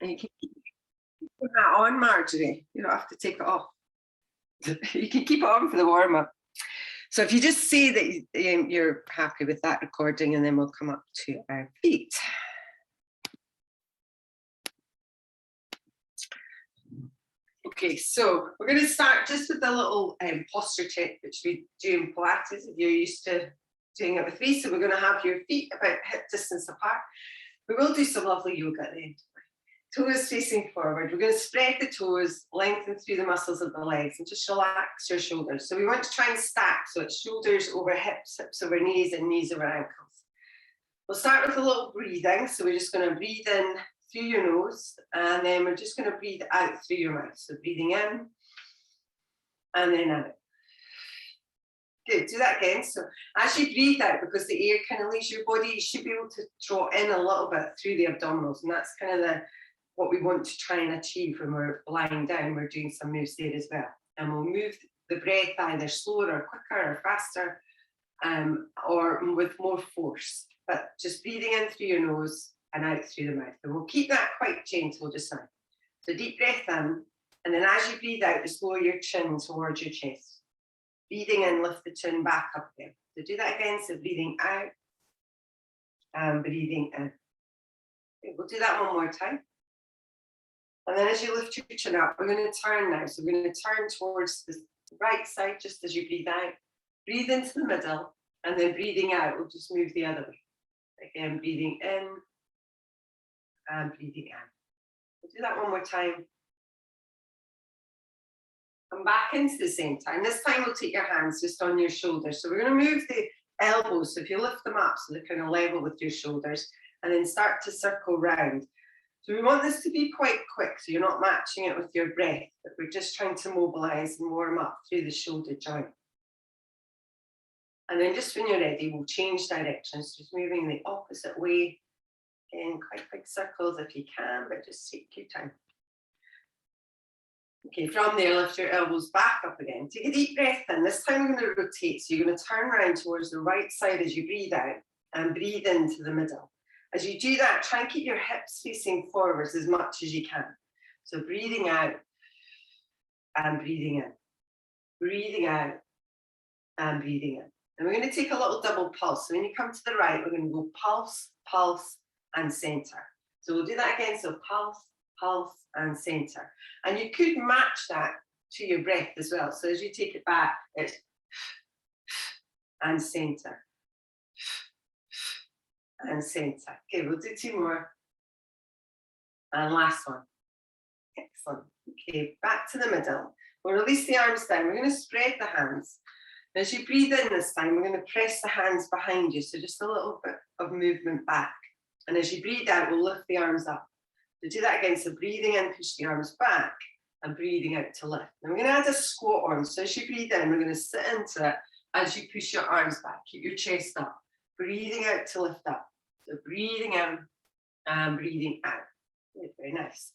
And you can keep that on, Marjorie. You don't have to take it off. You can keep it on for the warm-up. So if you just say that you're happy with that recording, and then we'll come up to our feet. Okay, so we're going to start just with a little posture check, which we do in Pilates if you're used to doing it with me. So we're going to have your feet about hip distance apart. We will do some lovely yoga at the end. Toes facing forward. We're going to spread the toes, lengthen through the muscles of the legs, and just relax your shoulders. So we want to try and stack, so it's shoulders over hips, hips over knees, and knees over ankles. We'll start with a little breathing. So we're just going to breathe in through your nose, and then we're just going to breathe out through your mouth. So breathing in, and then out. Good, do that again. So as you breathe out, because the air kind of leaves your body, you should be able to draw in a little bit through the abdominals, and that's kind of what we want to try and achieve when we're lying down. We're doing some moves there as well. And we'll move the breath either slower or quicker or faster, or with more force. But just breathing in through your nose and out through the mouth. And we'll keep that quite gentle just now. So deep breath in, and then as you breathe out, just lower your chin towards your chest. Breathing in, lift the chin back up again. So do that again. So breathing out and breathing in. Okay, we'll do that one more time. And then as you lift your chin up, we're going to turn now. So we're going to turn towards the right side just as you breathe out. Breathe into the middle, and then breathing out, we'll just move the other way. Again, breathing in and breathing out. We'll do that one more time. Come back into the same time. This time we'll take your hands just on your shoulders. So we're going to move the elbows. So if you lift them up so they're kind of level with your shoulders, and then start to circle round. So we want this to be quite quick, so you're not matching it with your breath, but we're just trying to mobilize and warm up through the shoulder joint. And then just when you're ready, we'll change directions, just moving the opposite way. Again, quite big circles if you can, but just take your time. Okay, from there, lift your elbows back up again. Take a deep breath in. This time we're going to rotate, so you're going to turn around towards the right side as you breathe out, and breathe into the middle. As you do that, try and keep your hips facing forwards as much as you can. So breathing out and breathing in. Breathing out and breathing in. And we're going to take a little double pulse. So when you come to the right, we're going to go pulse, pulse, and center. So we'll do that again. So pulse, pulse, and center. And you could match that to your breath as well. So as you take it back, it's and center. And center. Okay, we'll do two more. And last one. Excellent. Okay, back to the middle. We'll release the arms down. We're going to spread the hands. As you breathe in this time, we're going to press the hands behind you. So just a little bit of movement back. And as you breathe out, we'll lift the arms up. So do that again. So breathing in, push the arms back, and breathing out to lift. And we're going to add a squat on. So as you breathe in, we're going to sit into it as you push your arms back. Keep your chest up. Breathing out to lift up. So breathing in and breathing out. Very, very nice.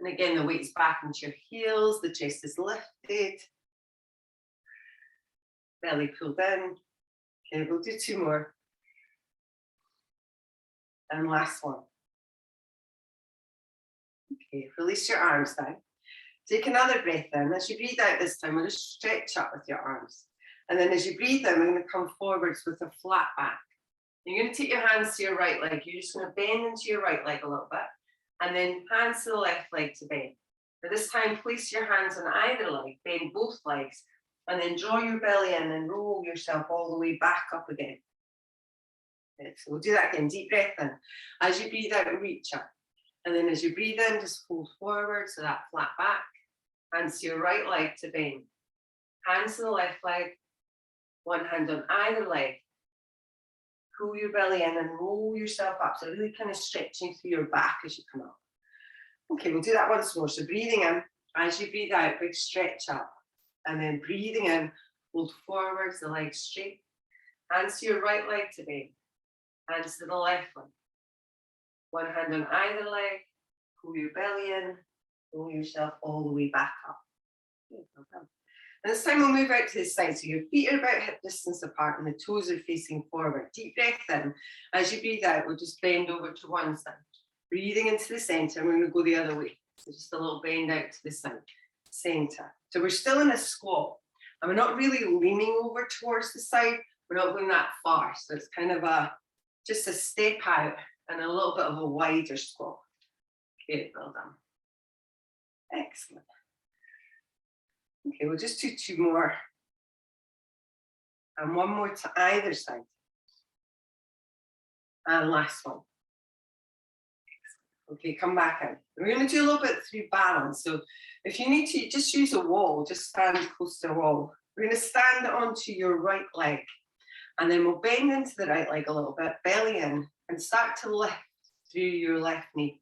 And again, the weight's back into your heels. The chest is lifted. Belly pulled in. Okay, we'll do two more. And last one. Okay, release your arms down. Take another breath in. As you breathe out this time, we'll just stretch up with your arms. And then as you breathe in, we're going to come forwards with a flat back. You're going to take your hands to your right leg. You're just going to bend into your right leg a little bit. And then hands to the left leg to bend. But this time, place your hands on either leg, bend both legs, and then draw your belly in and roll yourself all the way back up again. Okay, so we'll do that again. Deep breath in. As you breathe out, reach up. And then as you breathe in, just fold forward, so that flat back. Hands to your right leg to bend. Hands to the left leg. One hand on either leg. Pull your belly in and roll yourself up. So really kind of stretching through your back as you come up. Okay, we'll do that once more. So breathing in, as you breathe out, big stretch up. And then breathing in, fold forwards, the legs straight. Hands to your right leg to bend. Hands to the left one. One hand on either leg. Pull your belly in. Roll yourself all the way back up. Okay, well done. And this time we'll move out to the side. So your feet are about hip distance apart and the toes are facing forward. Deep breath in. As you breathe out, we'll just bend over to one side. Breathing into the center, and we're going to go the other way. So just a little bend out to the side, center. So we're still in a squat, and we're not really leaning over towards the side. We're not going that far. So it's kind of just a step out and a little bit of a wider squat. Okay, well done. Excellent. Okay, we'll just do 2 more. And 1 more to either side. And last one. Okay, come back in. We're going to do a little bit through balance. So if you need to, just use a wall. Just stand close to a wall. We're going to stand onto your right leg. And then we'll bend into the right leg a little bit, belly in, and start to lift through your left knee.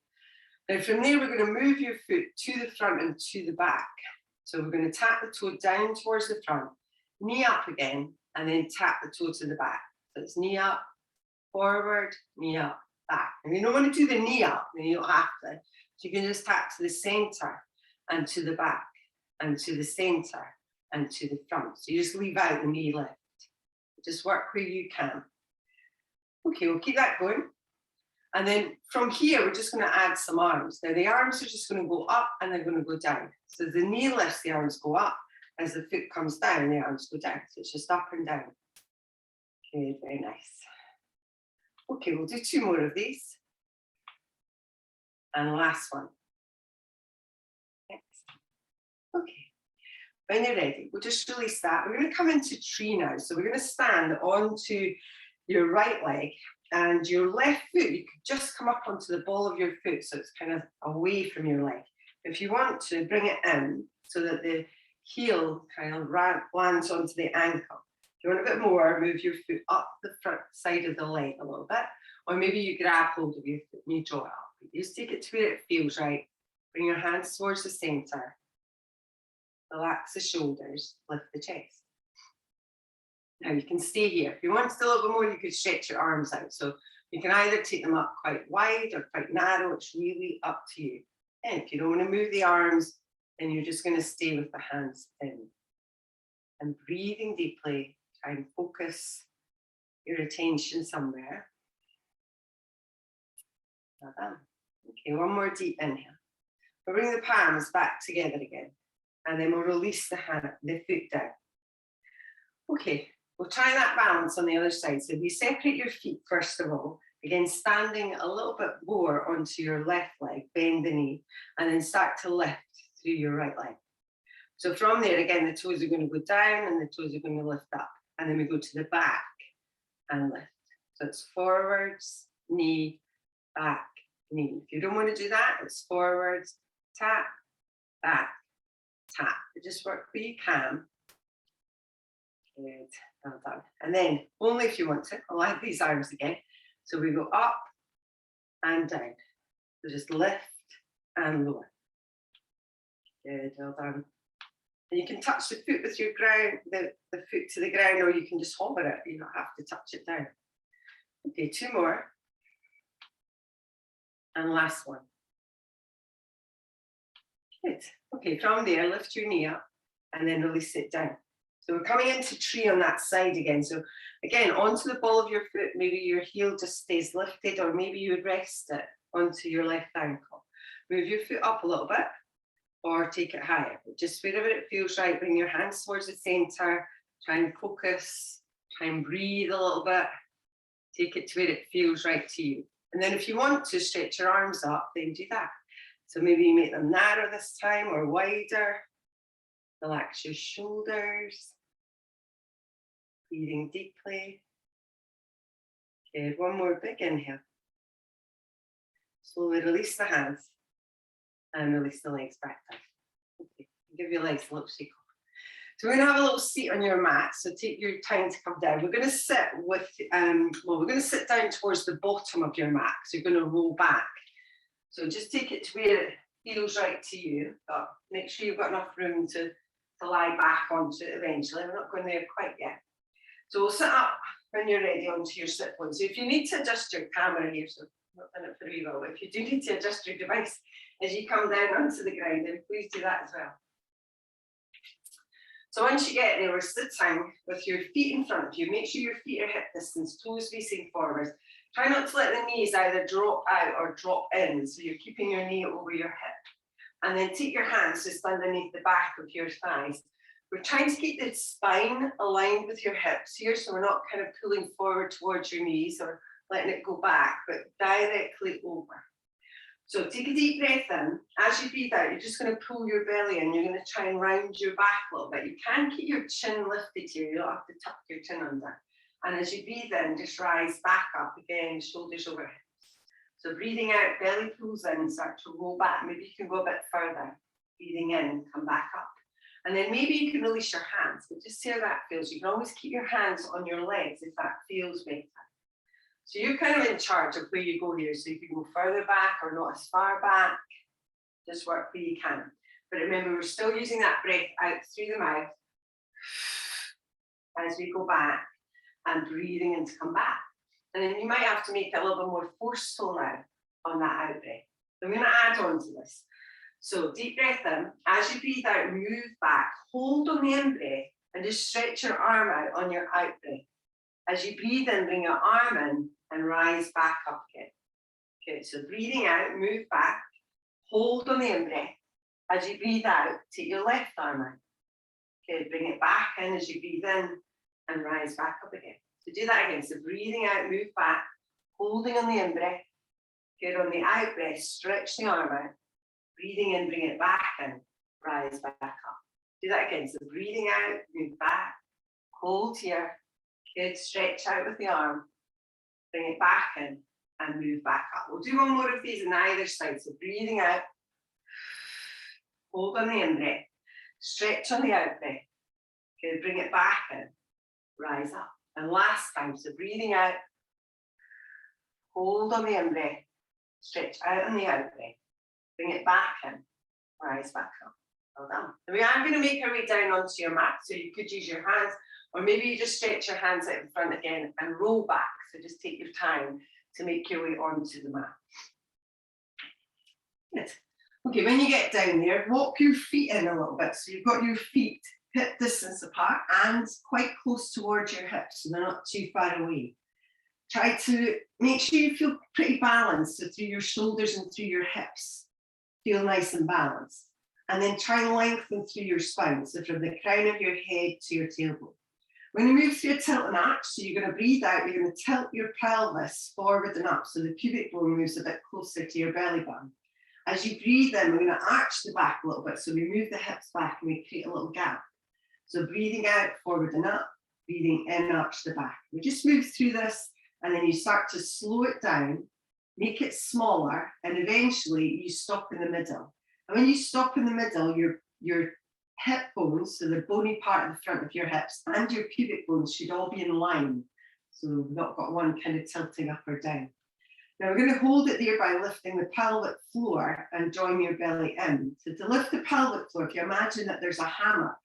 Now from there, we're going to move your foot to the front and to the back. So we're going to tap the toe down towards the front, knee up again, and then tap the toe to the back. So it's knee up, forward, knee up, back. And you don't want to do the knee up, then you don't have to. So you can just tap to the center and to the back and to the center and to the front. So you just leave out the knee lift. Just work where you can. Okay, we'll keep that going. And then from here, we're just going to add some arms. Now the arms are just going to go up and they're going to go down. So the knee lifts, the arms go up. As the foot comes down, the arms go down. So it's just up and down. Okay, very nice. Okay, we'll do 2 more of these. And last one. Excellent. Okay. When you're ready, we'll just release that. We're going to come into tree now. So we're going to stand onto your right leg and your left foot. You could just come up onto the ball of your foot so it's kind of away from your leg. If you want to, bring it in so that the heel kind of lands onto the ankle. If you want a bit more, move your foot up the front side of the leg a little bit. Or maybe you grab hold of your foot and you draw it up. You just take it to where it feels right. Bring your hands towards the center. Relax the shoulders, lift the chest. Now you can stay here. If you want to a little bit more, you could stretch your arms out. So you can either take them up quite wide or quite narrow. It's really up to you. And if you don't want to move the arms, then you're just going to stay with the hands in. And breathing deeply, try and focus your attention somewhere. Well done. Okay, 1 more deep inhale. We'll bring the palms back together again. And then we'll release the foot down. Okay, we'll try that balance on the other side. So if you separate your feet first of all, again standing a little bit more onto your left leg, bend the knee, and then start to lift through your right leg. So from there, again, the toes are going to go down and the toes are going to lift up. And then we go to the back and lift. So it's forwards, knee, back, knee. If you don't want to do that, it's forwards, tap, back, tap. Just work where you can. Good, well done. And then, only if you want to, I'll add these arms again. So we go up and down. So just lift and lower. Good, well done. And you can touch the foot with your ground, the foot to the ground, or you can just hover it. You don't have to touch it down. Okay, 2 more. And last one. Good. Okay, from there, lift your knee up and then release it down. So we're coming into tree on that side again. So again, onto the ball of your foot, maybe your heel just stays lifted, or maybe you would rest it onto your left ankle. Move your foot up a little bit, or take it higher. Just wherever it feels right, bring your hands towards the center, try and focus, try and breathe a little bit, take it to where it feels right to you. And then if you want to stretch your arms up, then do that. So maybe you make them narrow this time or wider. Relax your shoulders. Breathing deeply. Good, 1 more big inhale. Slowly release the hands and release the legs back down. Okay, give your legs a little shake off. So we're going to have a little seat on your mat. So take your time to come down. We're going to sit with, we're going to sit down towards the bottom of your mat. So you're going to roll back. So just take it to where it feels right to you. But make sure you've got enough room to lie back onto it eventually. We're not going there quite yet. So we'll sit up when you're ready onto your sit bone. So if you need to adjust your camera here, so I'm not done it for you, but if you do need to adjust your device as you come down onto the ground, then please do that as well. So once you get there, we're sitting with your feet in front of you. Make sure your feet are hip distance, toes facing forwards. Try not to let the knees either drop out or drop in. So you're keeping your knee over your hip. And then take your hands just underneath the back of your thighs. We're trying to keep the spine aligned with your hips here, so we're not kind of pulling forward towards your knees or letting it go back, but directly over. So take a deep breath in. As you breathe out, you're just going to pull your belly in. You're going to try and round your back a little bit. You can keep your chin lifted here. You don't have to tuck your chin under. And as you breathe in, just rise back up again, shoulders over hips. So breathing out, belly pulls in, start to roll back. Maybe you can go a bit further. Breathing in, come back up. And then maybe you can release your hands, but just see how that feels. You can always keep your hands on your legs if that feels better. So you're kind of in charge of where you go here. So you can go further back or not as far back. Just work where you can. But remember, we're still using that breath out through the mouth as we go back and breathing in to come back. And then you might have to make it a little bit more forceful now on that out breath. I'm going to add on to this. So deep breath in. As you breathe out, move back. Hold on the in breath and just stretch your arm out on your out breath. As you breathe in, bring your arm in and rise back up again. Okay, so breathing out, move back. Hold on the in breath. As you breathe out, take your left arm out. Okay, bring it back in as you breathe in and rise back up again. So do that again. So breathing out, move back, holding on the in breath. Get on the out breath, stretch the arm out. Breathing in, bring it back in, rise back up. Do that again. So breathing out, move back, hold here. Good, stretch out with the arm, bring it back in and move back up. We'll do one more of these on either side. So breathing out, hold on the in breath, stretch on the out breath. Good, bring it back in, rise up. And last time, so breathing out, hold on the in breath, stretch out on the out breath, bring it back in, rise back up. Well done. And we are going to make our way down onto your mat, so you could use your hands, or maybe you just stretch your hands out in front again and roll back. So just take your time to make your way onto the mat. Good. Okay, when you get down there, walk your feet in a little bit. So you've got your feet hip distance apart and quite close towards your hips, so they're not too far away. Try to make sure you feel pretty balanced, so through your shoulders and through your hips. Feel nice and balanced. And then try and lengthen through your spine, so from the crown of your head to your tailbone. When you move through a tilt and arch, so you're going to breathe out, you're going to tilt your pelvis forward and up, so the pubic bone moves a bit closer to your belly button. As you breathe in, we're going to arch the back a little bit, so we move the hips back and we create a little gap. So breathing out, forward and up, breathing in, arch the back. We just move through this, and then you start to slow it down, make it smaller, and eventually you stop in the middle. And when you stop in the middle, your hip bones, so the bony part of the front of your hips, and your pubic bones should all be in line. So we've not got one kind of tilting up or down. Now we're going to hold it there by lifting the pelvic floor and drawing your belly in. So to lift the pelvic floor, if you imagine that there's a hammock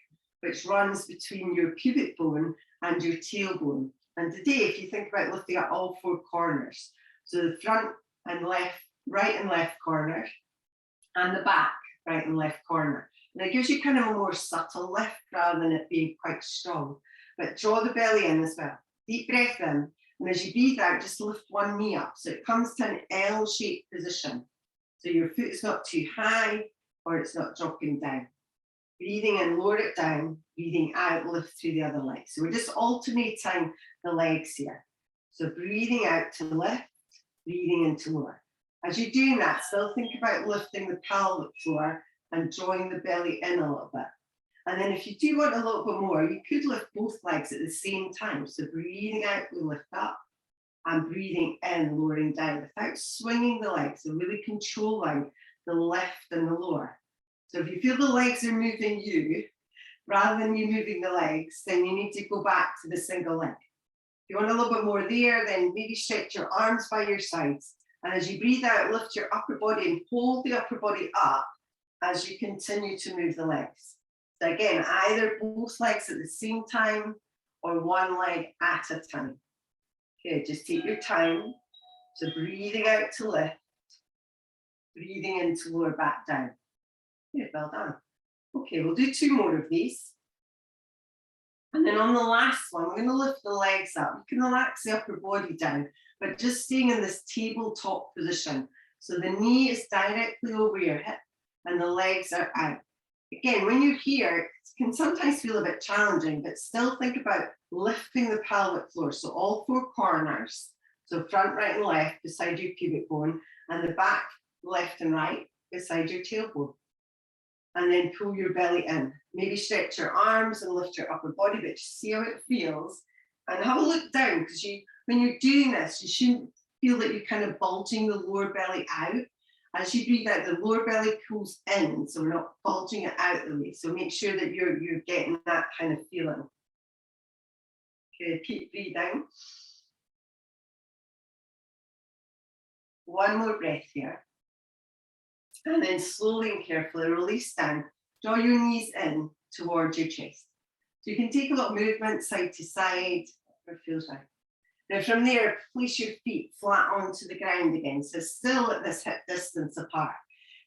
which runs between your pubic bone and your tailbone. And today, if you think about lifting up all four corners, so the front and left, right and left corner, and the back, right and left corner. And it gives you kind of a more subtle lift rather than it being quite strong. But draw the belly in as well. Deep breath in. And as you breathe out, just lift one knee up. So it comes to an L-shaped position. So your foot is not too high or it's not dropping down. Breathing in, lower it down. Breathing out, lift through the other leg. So we're just alternating the legs here. So breathing out to lift, breathing in to lower. As you're doing that, still think about lifting the pelvic floor and drawing the belly in a little bit. And then if you do want a little bit more, you could lift both legs at the same time. So breathing out, we lift up, and breathing in, lowering down without swinging the legs, so really controlling the lift and the lower. So if you feel the legs are moving you, rather than you moving the legs, then you need to go back to the single leg. If you want a little bit more there, then maybe stretch your arms by your sides. And as you breathe out, lift your upper body and hold the upper body up as you continue to move the legs. So again, either both legs at the same time or one leg at a time. Okay, just take your time. So breathing out to lift, breathing in to lower back down. Good, well done. Okay, we'll do two more of these. And then on the last one, we're going to lift the legs up. You can relax the upper body down, but just staying in this tabletop position. So the knee is directly over your hip and the legs are out. Again, when you're here, it can sometimes feel a bit challenging, but still think about lifting the pelvic floor. So all four corners, so front, right, and left beside your pubic bone, and the back, left and right beside your tailbone. And then pull your belly in. Maybe stretch your arms and lift your upper body, but just see how it feels. And have a look down, because when you're doing this, you shouldn't feel that you're kind of bulging the lower belly out. As you breathe out, the lower belly pulls in, so we're not bulging it out of the way. So make sure that you're getting that kind of feeling. Okay, keep breathing. One more breath here. And then slowly and carefully release down. Draw your knees in towards your chest. So you can take a little movement side to side, whatever feels right. Now from there, place your feet flat onto the ground again. So still at this hip distance apart.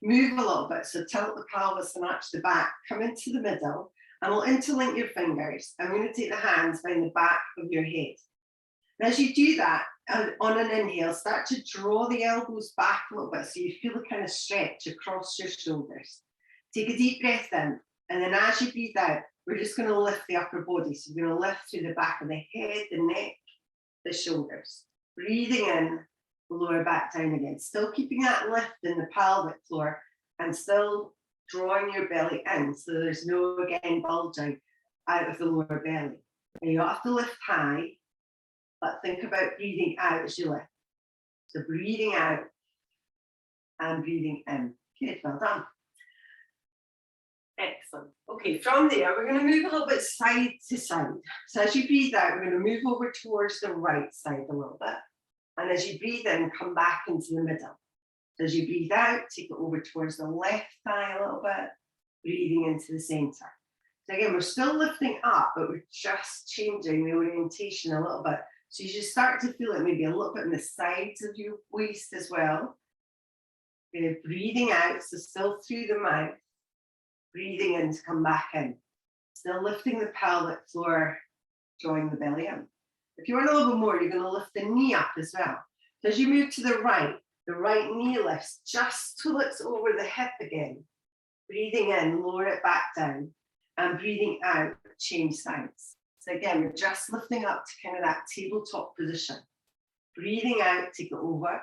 Move a little bit. So tilt the pelvis and arch the back. Come into the middle and we'll interlink your fingers. I'm going to take the hands behind the back of your head. And as you do that, on an inhale, start to draw the elbows back a little bit so you feel the kind of stretch across your shoulders. Take a deep breath in, and then as you breathe out, we're just going to lift the upper body. So we're going to lift through the back of the head, the neck, the shoulders. Breathing in, the lower back down again. Still keeping that lift in the pelvic floor and still drawing your belly in so there's no, again, bulging out of the lower belly. And you don't have to lift high, but think about breathing out as you lift. So breathing out and breathing in. Good, well done. Excellent. Okay, from there, we're going to move a little bit side to side. So as you breathe out, we're going to move over towards the right side a little bit. And as you breathe in, come back into the middle. So as you breathe out, take it over towards the left thigh a little bit, breathing into the center. So again, we're still lifting up, but we're just changing the orientation a little bit. So you just start to feel it maybe a little bit in the sides of your waist as well. Breathing out, so still through the mouth. Breathing in to come back in. Still lifting the pelvic floor, drawing the belly in. If you want a little bit more, you're going to lift the knee up as well. So as you move to the right knee lifts just till it's over the hip again. Breathing in, lower it back down. And breathing out, change sides. So again, we're just lifting up to kind of that tabletop position. Breathing out, take it over.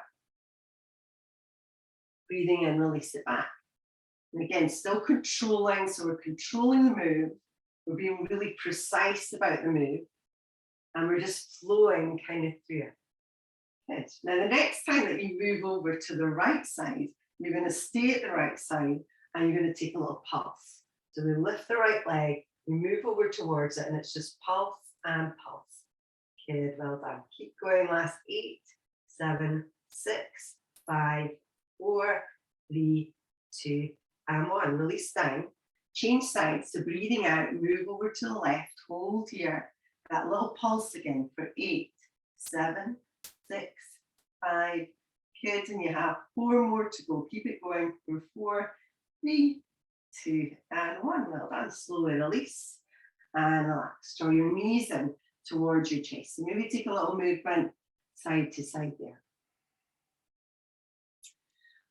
Breathing in, release it back. And again, still controlling, so we're controlling the move. We're being really precise about the move. And we're just flowing kind of through it. Good. Now, the next time that you move over to the right side, you're going to stay at the right side and you're going to take a little pulse. So we lift the right leg, we move over towards it, and it's just pulse and pulse. Good, well done. Keep going, last 8, 7, 6, 5, 4, 3, 2, and 1. Release down. Change sides. So breathing out, move over to the left, hold here. That little pulse again for 8, 7, 6, 5. Good, and you have 4 more to go. Keep it going for 4, 3, 2, and 1. Well done. Slowly release and relax. Draw your knees in towards your chest. So maybe take a little movement side to side there.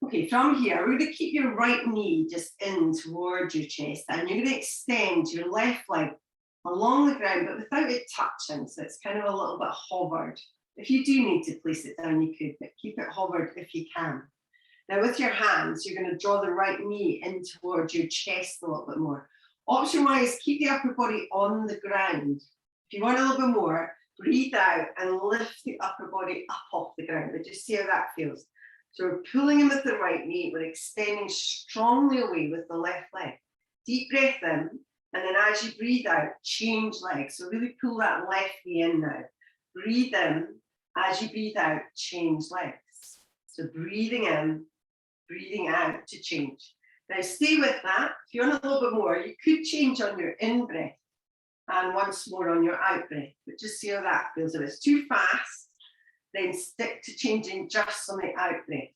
Okay, from here, we're going to keep your right knee just in towards your chest, and you're going to extend your left leg along the ground, but without it touching. So it's kind of a little bit hovered. If you do need to place it down, you could, but keep it hovered if you can. Now with your hands, you're going to draw the right knee in towards your chest a little bit more. Option-wise, keep the upper body on the ground. If you want a little bit more, breathe out and lift the upper body up off the ground, but just see how that feels. So we're pulling in with the right knee, we're extending strongly away with the left leg. Deep breath in, and then as you breathe out, change legs. So really pull that left knee in now. Breathe in, as you breathe out, change legs. So breathing in, breathing out to change. Now stay with that. If you want a little bit more, you could change on your in-breath and once more on your out-breath, but just see how that feels. If it's too fast, then stick to changing just on the out-breath.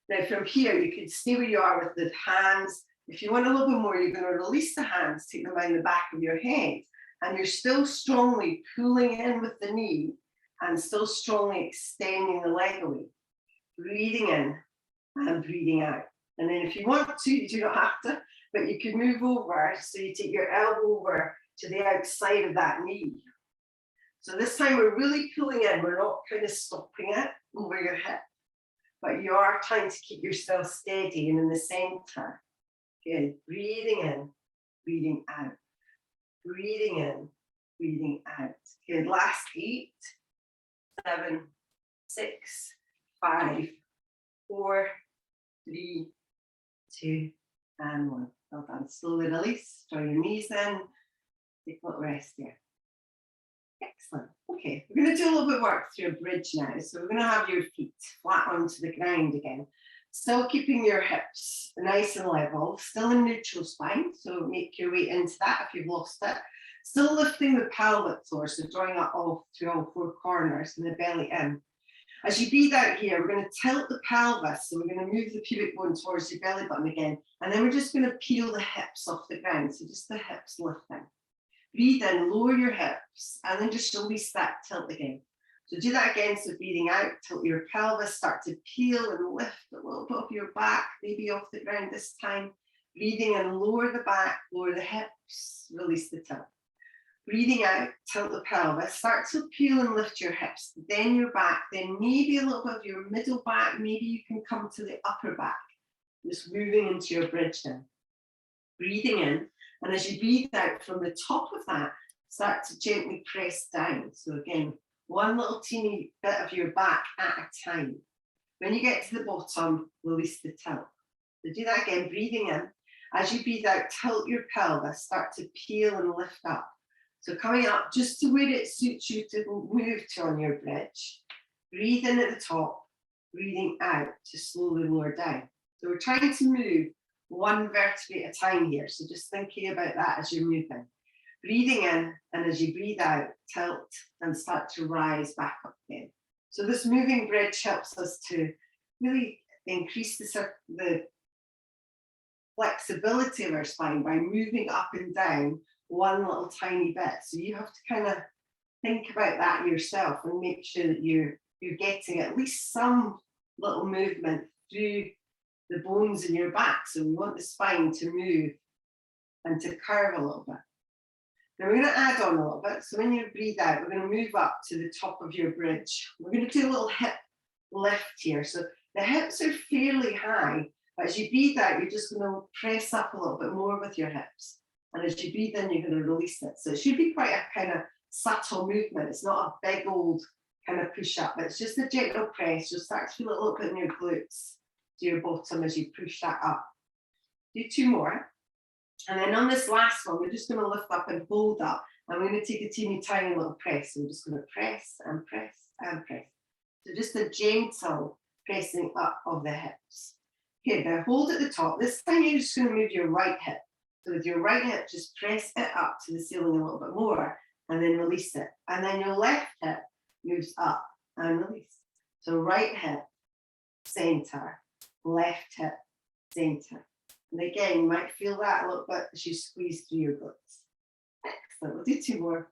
Now from here, you can stay where you are with the hands. If you want a little bit more, you're going to release the hands, take them behind the back of your head, And you're still strongly pulling in with the knee and still strongly extending the leg away. Breathing in and breathing out. And then if you want to, you do not have to, but you can move over. So you take your elbow over to the outside of that knee. So this time we're really pulling in. We're not kind of stopping it over your hip, but you are trying to keep yourself steady and in the center. Good. Breathing in, breathing out. Breathing in, breathing out. Good. Last 8, 7, 6, 5, 4, 3, 2, and 1. Well done. Slowly release. Draw your knees in. Take a little rest here. Excellent. Okay, we're going to do a little bit of work through a bridge now. So we're going to have your feet flat onto the ground again. Still keeping your hips nice and level. Still in neutral spine. So make your way into that if you've lost it. Still lifting the pelvic floor. So drawing up all through all 4 corners and the belly in. As you breathe out here, we're going to tilt the pelvis. So we're going to move the pubic bone towards your belly button again. And then we're just going to peel the hips off the ground. So just the hips lifting. Breathe in, lower your hips, and then just release that tilt again. So do that again. So breathing out, tilt your pelvis, start to peel and lift a little bit of your back, maybe off the ground this time. Breathing in, lower the back, lower the hips, release the tilt. Breathing out, tilt the pelvis, start to peel and lift your hips, then your back, then maybe a little bit of your middle back, maybe you can come to the upper back, just moving into your bridge now. Breathing in, and as you breathe out from the top of that, start to gently press down. So again, one little teeny bit of your back at a time. When you get to the bottom, release the tilt. So do that again, breathing in. As you breathe out, tilt your pelvis, start to peel and lift up. So coming up just to where it suits you to move to on your bridge. Breathe in at the top, breathing out to slowly lower down. So we're trying to move one vertebrae at a time here. So just thinking about that as you're moving. Breathing in, and as you breathe out, tilt and start to rise back up again. So this moving bridge helps us to really increase the flexibility of our spine by moving up and down one little tiny bit. So you have to kind of think about that yourself and make sure that you're getting at least some little movement through the bones in your back. So we want the spine to move and to curve a little bit. Now we're going to add on a little bit. So when you breathe out, we're going to move up to the top of your bridge. We're going to do a little hip lift here. So the hips are fairly high, but as you breathe out, you're just going to press up a little bit more with your hips. And as you breathe in, you're going to release it. So it should be quite a kind of subtle movement. It's not a big old kind of push up, but it's just a gentle press. You'll start to feel it a little bit in your glutes to your bottom as you push that up. Do 2 more. And then on this last one, we're just going to lift up and hold up. And we're going to take a teeny tiny little press. So we're just going to press and press and press. So just a gentle pressing up of the hips. Okay, now hold at the top. This time you're just going to move your right hip. So with your right hip, just press it up to the ceiling a little bit more and then release it. And then your left hip moves up and release. So right hip, center, left hip, center. And again, you might feel that a little bit as you squeeze through your glutes. Excellent. We'll do 2 more.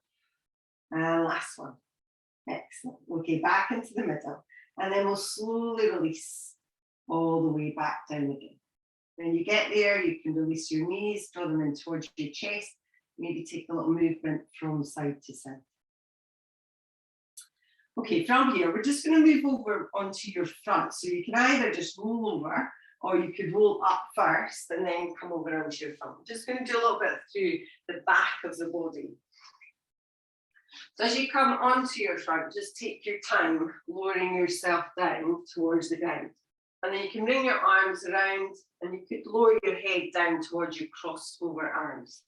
And last one. Excellent. Okay, back into the middle. And then we'll slowly release all the way back down again. When you get there, you can release your knees, draw them in towards your chest, maybe take a little movement from side to side. Okay, from here, we're just going to move over onto your front. So you can either just roll over, or you could roll up first and then come over onto your front. Just going to do a little bit through the back of the body. So as you come onto your front, just take your time lowering yourself down towards the ground. And then you can bring your arms around and you could lower your head down towards your crossed over arms.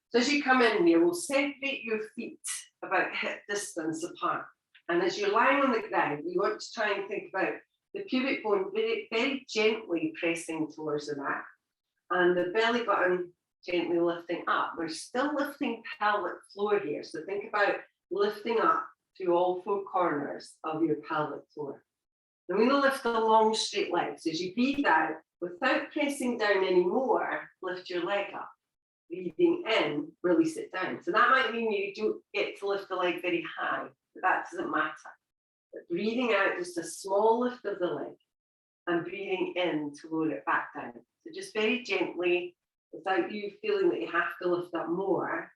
So as you come in here, we'll separate your feet about hip distance apart. And as you're lying on the ground, you want to try and think about the pubic bone very, very gently pressing towards the mat and the belly button gently lifting up. We're still lifting pelvic floor here. So think about lifting up through all 4 corners of your pelvic floor. Then we're going to lift the long straight legs. As you breathe out, without pressing down anymore, lift your leg up. Breathing in, release it down. So that might mean you don't get to lift the leg very high, but that doesn't matter. But breathing out, just a small lift of the leg, and breathing in to lower it back down. So just very gently, without you feeling that you have to lift up more,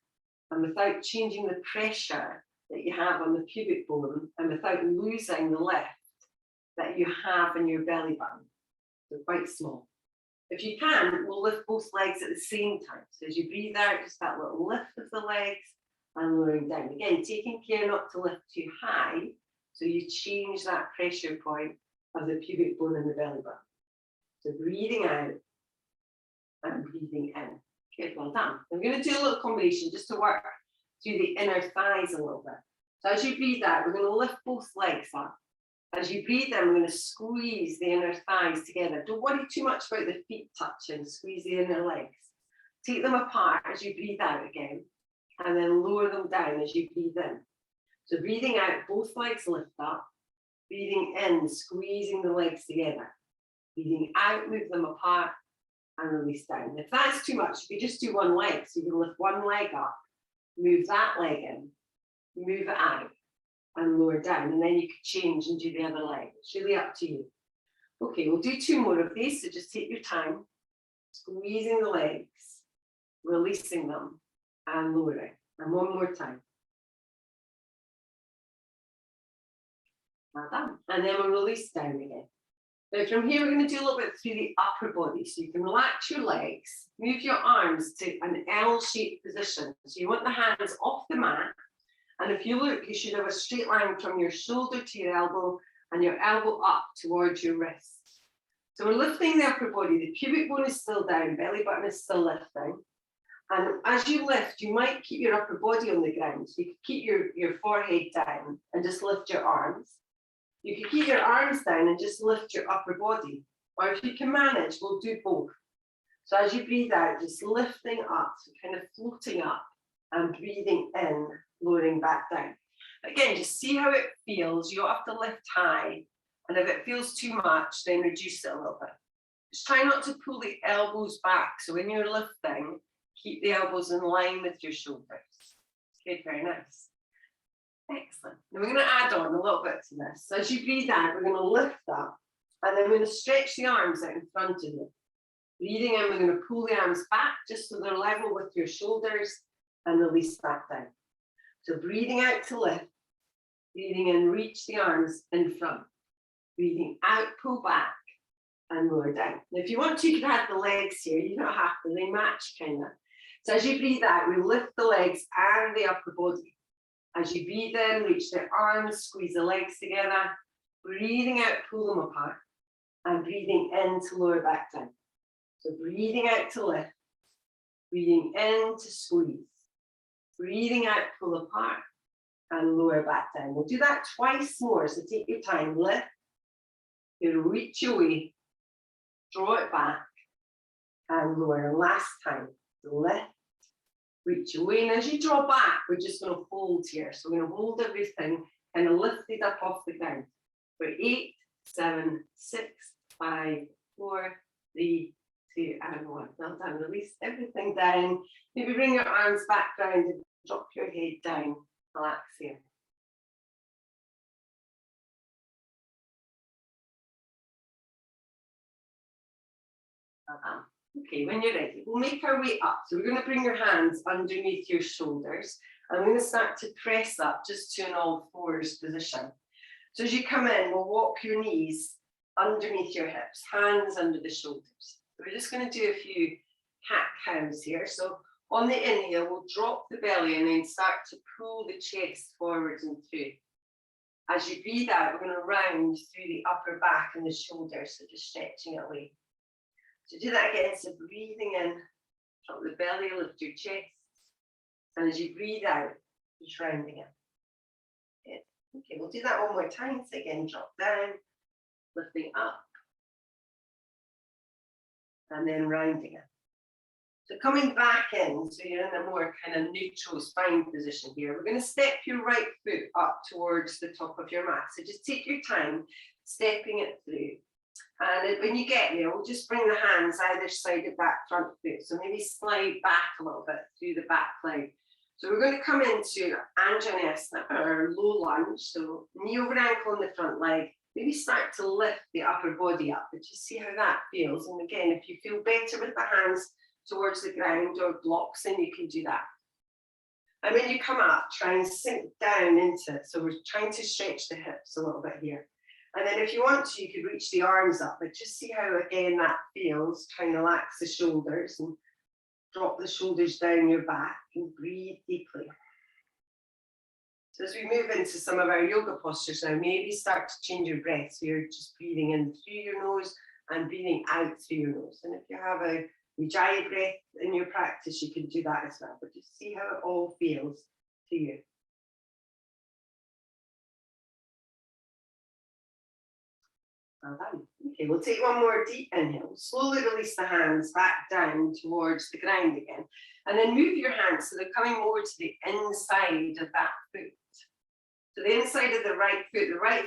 and without changing the pressure that you have on the pubic bone, and without losing the lift that you have in your belly button. So quite small. If you can, we'll lift both legs at the same time. So as you breathe out, just that little lift of the legs and lowering down. Again, taking care not to lift too high, so you change that pressure point of the pubic bone in the belly button. So breathing out and breathing in. Okay, well done. I'm going to do a little combination just to work through the inner thighs a little bit. So as you breathe out, we're going to lift both legs up. As you breathe in, we're going to squeeze the inner thighs together. Don't worry too much about the feet touching. Squeeze the inner legs. Take them apart as you breathe out again, and then lower them down as you breathe in. So breathing out, both legs lift up. Breathing in, squeezing the legs together. Breathing out, move them apart, and release down. If that's too much, you just do one leg. So you can lift one leg up, move that leg in, move it out, and lower down, and then you could change and do the other leg. It's really up to you. Okay, we'll do two more of these, so just take your time, squeezing the legs, releasing them, and lowering. And one more time. Well done. And then we'll release down again. Now from here, we're going to do a little bit through the upper body, so you can relax your legs, move your arms to an L-shaped position. So you want the hands off the mat. And if you look, you should have a straight line from your shoulder to your elbow and your elbow up towards your wrist. So we're lifting the upper body. The pubic bone is still down, belly button is still lifting. And as you lift, you might keep your upper body on the ground. So you could keep your forehead down and just lift your arms. You could keep your arms down and just lift your upper body. Or if you can manage, we'll do both. So as you breathe out, just lifting up, so kind of floating up, and breathing in, lowering back down. Again, just see how it feels. You don't have to lift high. And if it feels too much, then reduce it a little bit. Just try not to pull the elbows back. So when you're lifting, keep the elbows in line with your shoulders. Okay, very nice. Excellent. Now we're going to add on a little bit to this. So as you breathe out, we're going to lift up, and then we're going to stretch the arms out in front of you. Breathing in, we're going to pull the arms back just so they're level with your shoulders, and release back down. So breathing out to lift, breathing in, reach the arms in front. Breathing out, pull back, and lower down. Now if you want to, you can add the legs here. You don't have to, they match kind of. So as you breathe out, we lift the legs and the upper body. As you breathe in, reach the arms, squeeze the legs together. Breathing out, pull them apart. And breathing in to lower back down. So breathing out to lift. Breathing in to squeeze. Breathing out, pull apart. And lower back down. We'll do that twice more. So take your time. Lift. You reach away. Draw it back. And lower. And last time. Lift. Reach away, and as you draw back, we're just going to hold here. So we're going to hold everything kind of lifted up off the ground. For 8, 7, 6, 5, 4, 3, 2, and 1. Well done. Release everything down. Maybe bring your arms back down and drop your head down. Relax here. Well done. Okay, when you're ready, we'll make our way up. So we're going to bring your hands underneath your shoulders. And we're going to start to press up just to an all fours position. So as you come in, we'll walk your knees underneath your hips, hands under the shoulders. So we're just going to do a few cat-cows here. So on the inhale, we'll drop the belly and then start to pull the chest forwards and through. As you breathe out, we're going to round through the upper back and the shoulders, so just stretching it away. So do that again, so breathing in, drop the belly, lift your chest. And as you breathe out, just rounding it. Good. Okay, we'll do that one more time. So again, drop down, lifting up. And then rounding it. So coming back in, so you're in a more kind of neutral spine position here. We're going to step your right foot up towards the top of your mat. So just take your time, stepping it through. And when you get there, we'll just bring the hands either side of that front foot. So maybe slide back a little bit through the back leg. So we're going to come into Anjaneyasana, or low lunge. So knee over ankle on the front leg. Maybe start to lift the upper body up, but just see how that feels. And again, if you feel better with the hands towards the ground or blocks, then you can do that. And when you come up, try and sink down into it. So we're trying to stretch the hips a little bit here. And then if you want to, you could reach the arms up, but just see how, again, that feels. Try and relax the shoulders and drop the shoulders down your back and breathe deeply. So as we move into some of our yoga postures now, maybe start to change your breath. So you're just breathing in through your nose and breathing out through your nose. And if you have a Ujjayi breath in your practice, you can do that as well. But just see how it all feels to you. Well done. Okay, we'll take one more deep inhale. Slowly release the hands back down towards the ground again. And then move your hands so they're coming more to the inside of that foot. So the inside of the right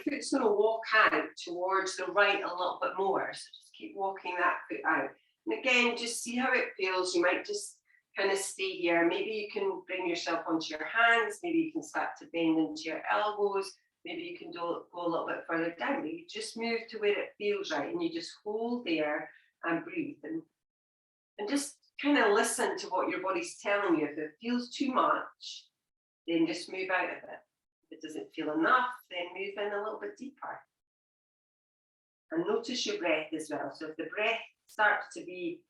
foot's going to walk out towards the right a little bit more. So just keep walking that foot out. And again, just see how it feels. You might just kind of stay here. Maybe you can bring yourself onto your hands. Maybe you can start to bend into your elbows. Maybe you can go a little bit further down. But you just move to where it feels right. And you just hold there and breathe. And just kind of listen to what your body's telling you. If it feels too much, then just move out of it. If it doesn't feel enough, then move in a little bit deeper. And notice your breath as well. So if the breath starts to be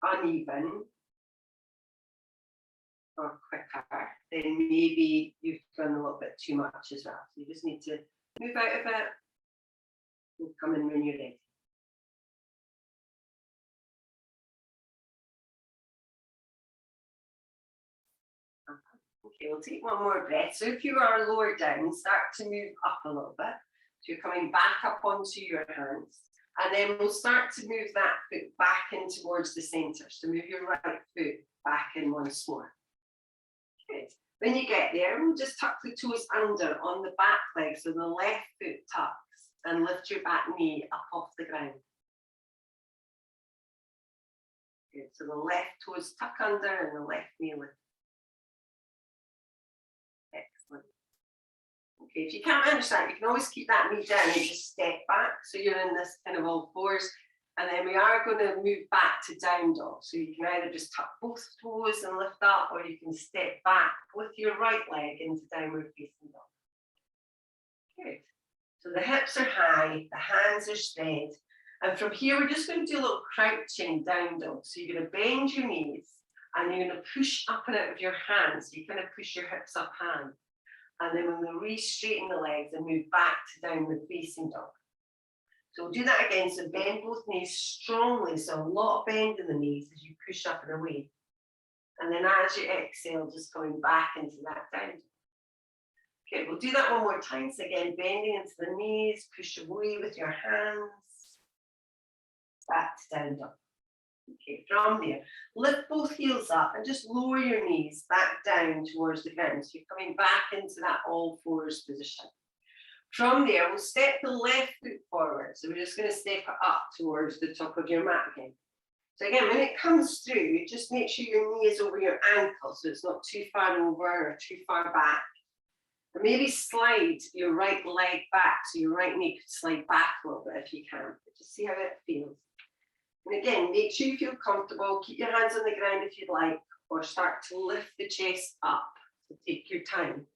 uneven or quicker, then maybe you've done a little bit too much as well. So you just need to move out of it and come in when you're ready. Okay, we'll take one more breath. So if you are lower down, start to move up a little bit. So you're coming back up onto your hands. And then we'll start to move that foot back in towards the center. So move your right foot back in once more. Good. When you get there, we'll just tuck the toes under on the back leg. So the left foot tucks and lift your back knee up off the ground. Good. So the left toes tuck under and the left knee lift. Excellent. Okay, if you can't manage that, you can always keep that knee down and just step back. So you're in this kind of all fours. And then we are going to move back to down dog. So you can either just tuck both toes and lift up, or you can step back with your right leg into downward facing dog. Good. So the hips are high, the hands are spread. And from here, we're just going to do a little crouching down dog. So you're going to bend your knees and you're going to push up and out of your hands. So you kind of push your hips up high. And then we're going to re-straighten the legs and move back to downward facing dog. So we'll do that again. So bend both knees strongly. So a lot of bend in the knees as you push up and away. And then as you exhale, just coming back into that down. Okay, we'll do that one more time. So again, bending into the knees, push away with your hands. Back to down dog. Okay, from there, lift both heels up and just lower your knees back down towards the ground. So you're coming back into that all fours position. From there, we'll step the left foot forward. So we're just going to step it up towards the top of your mat again. So again, when it comes through, just make sure your knee is over your ankle, so it's not too far over or too far back. And maybe slide your right leg back, so your right knee could slide back a little bit if you can. But just see how it feels. And again, make sure you feel comfortable. Keep your hands on the ground if you'd like, or start to lift the chest up. So take your time.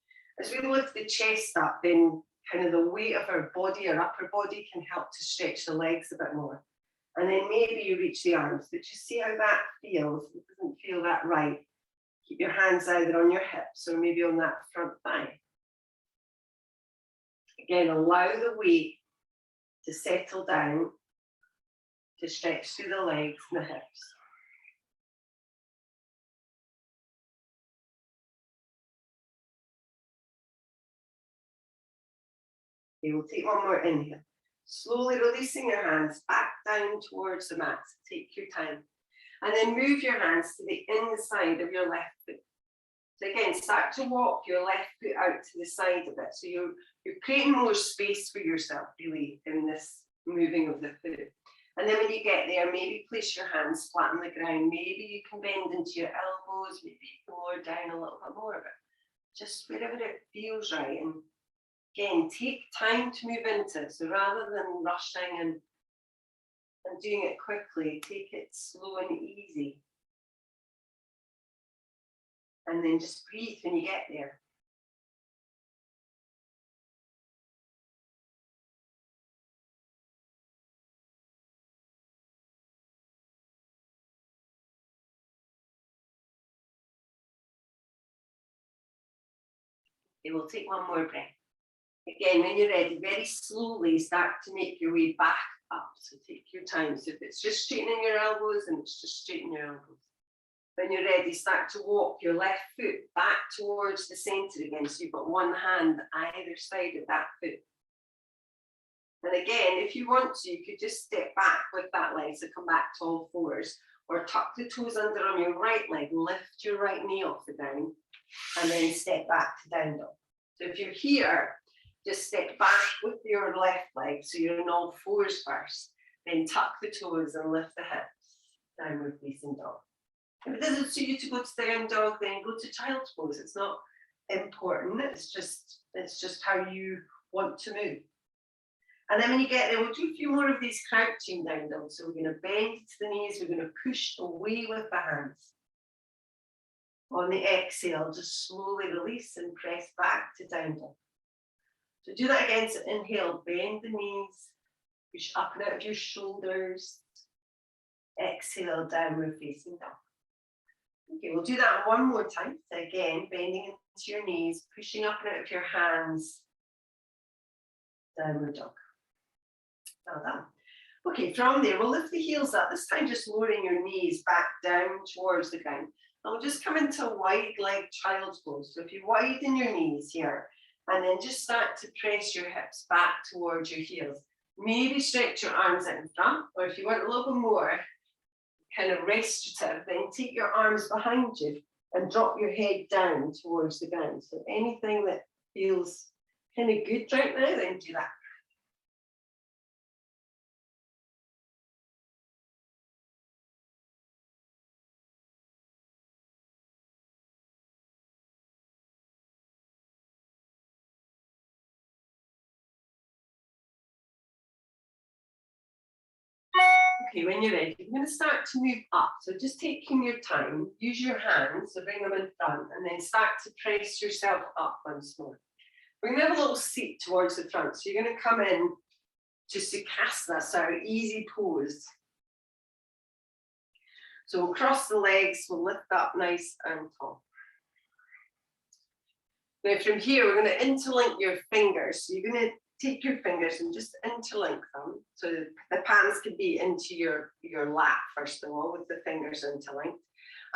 As we lift the chest up, then kind of the weight of our body, our upper body, can help to stretch the legs a bit more. And then maybe you reach the arms, but just see how that feels. If it doesn't feel that right, keep your hands either on your hips or maybe on that front thigh. Again, allow the weight to settle down, to stretch through the legs and the hips. Okay, we'll take one more inhale. Slowly releasing your hands back down towards the mat. So take your time. And then move your hands to the inside of your left foot. So again, start to walk your left foot out to the side of it. So you're creating more space for yourself, really, in this moving of the foot. And then when you get there, maybe place your hands flat on the ground. Maybe you can bend into your elbows. Maybe you can lower down a little bit more of it. Just wherever it feels right. And again, take time to move into it. So rather than rushing and doing it quickly, take it slow and easy. And then just breathe when you get there. Okay, we'll take one more breath. Again, when you're ready, very slowly start to make your way back up. So take your time. So if it's just straightening your elbows, and it's just straightening your elbows. When you're ready, start to walk your left foot back towards the center again. So you've got one hand either side of that foot. And again, if you want to, you could just step back with that leg. So come back to all fours, or tuck the toes under on your right leg, lift your right knee off the ground, and then step back to down dog. So if you're here, just step back with your left leg, so you're in all fours first, then tuck the toes and lift the hips, downward facing dog. If it doesn't suit you to go to down dog, then go to child's pose. It's not important, it's just how you want to move. And then when you get there, we'll do a few more of these crouching down dogs. So we're going to bend to the knees, we're going to push away with the hands. On the exhale, just slowly release and press back to down dog. So do that again. So inhale, bend the knees, push up and out of your shoulders. Exhale, downward facing dog. Okay, we'll do that one more time. So again, bending into your knees, pushing up and out of your hands. Downward dog. Well done. Okay, from there, we'll lift the heels up. This time, just lowering your knees back down towards the ground. And we'll just come into a wide leg child's pose. So if you widen your knees here, and then just start to press your hips back towards your heels. Maybe stretch your arms out in front, or if you want a little bit more kind of restorative, then take your arms behind you and drop your head down towards the ground. So anything that feels kind of good right now, then do that. Okay, when you're ready, you're going to start to move up. So just taking your time, use your hands, so bring them in front, and then start to press yourself up once more. We're going to have a little seat towards the front. So you're going to come in to Sukhasana, so our easy pose. So we'll cross the legs, we'll lift up nice and tall. Now from here, we're going to interlink your fingers. So you're going to take your fingers and just interlink them. So the palms can be into your lap, first of all, with the fingers interlinked.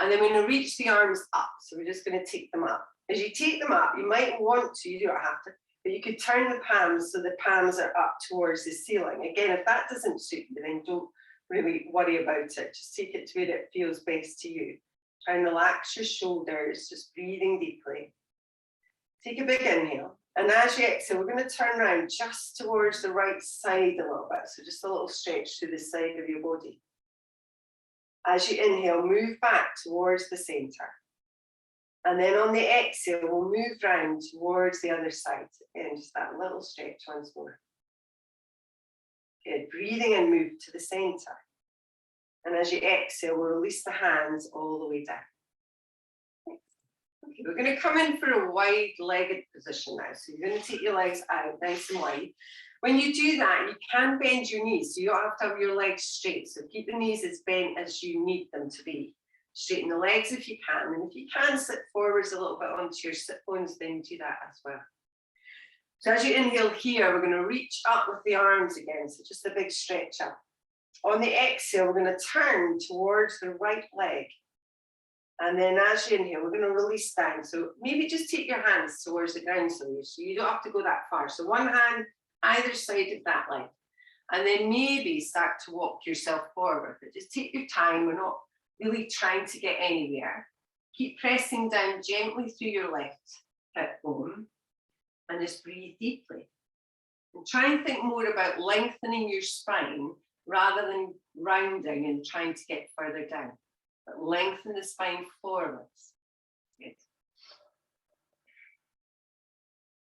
And then we're going to reach the arms up. So we're just going to take them up. As you take them up, you might want to, you don't have to, but you could turn the palms so the palms are up towards the ceiling. Again, if that doesn't suit you, then don't really worry about it. Just take it to where it feels best to you. Try and relax your shoulders, just breathing deeply. Take a big inhale. And as you exhale, we're going to turn around just towards the right side a little bit. So just a little stretch to the side of your body. As you inhale, move back towards the center. And then on the exhale, we'll move round towards the other side. Again, just that little stretch once more. Good. Breathing in, move to the center. And as you exhale, we'll release the hands all the way down. Okay, we're going to come in for a wide-legged position now. So you're going to take your legs out nice and wide. When you do that, you can bend your knees, so you don't have to have your legs straight. So keep the knees as bent as you need them to be. Straighten the legs if you can. And if you can sit forwards a little bit onto your sit bones, then do that as well. So as you inhale here, we're going to reach up with the arms again. So just a big stretch up. On the exhale, we're going to turn towards the right leg. And then as you inhale, we're going to release down. So maybe just take your hands towards the ground so you don't have to go that far. So one hand either side of that leg. And then maybe start to walk yourself forward. But just take your time. We're not really trying to get anywhere. Keep pressing down gently through your left hip bone. And just breathe deeply. And try and think more about lengthening your spine rather than rounding and trying to get further down. But lengthen the spine forwards. Good.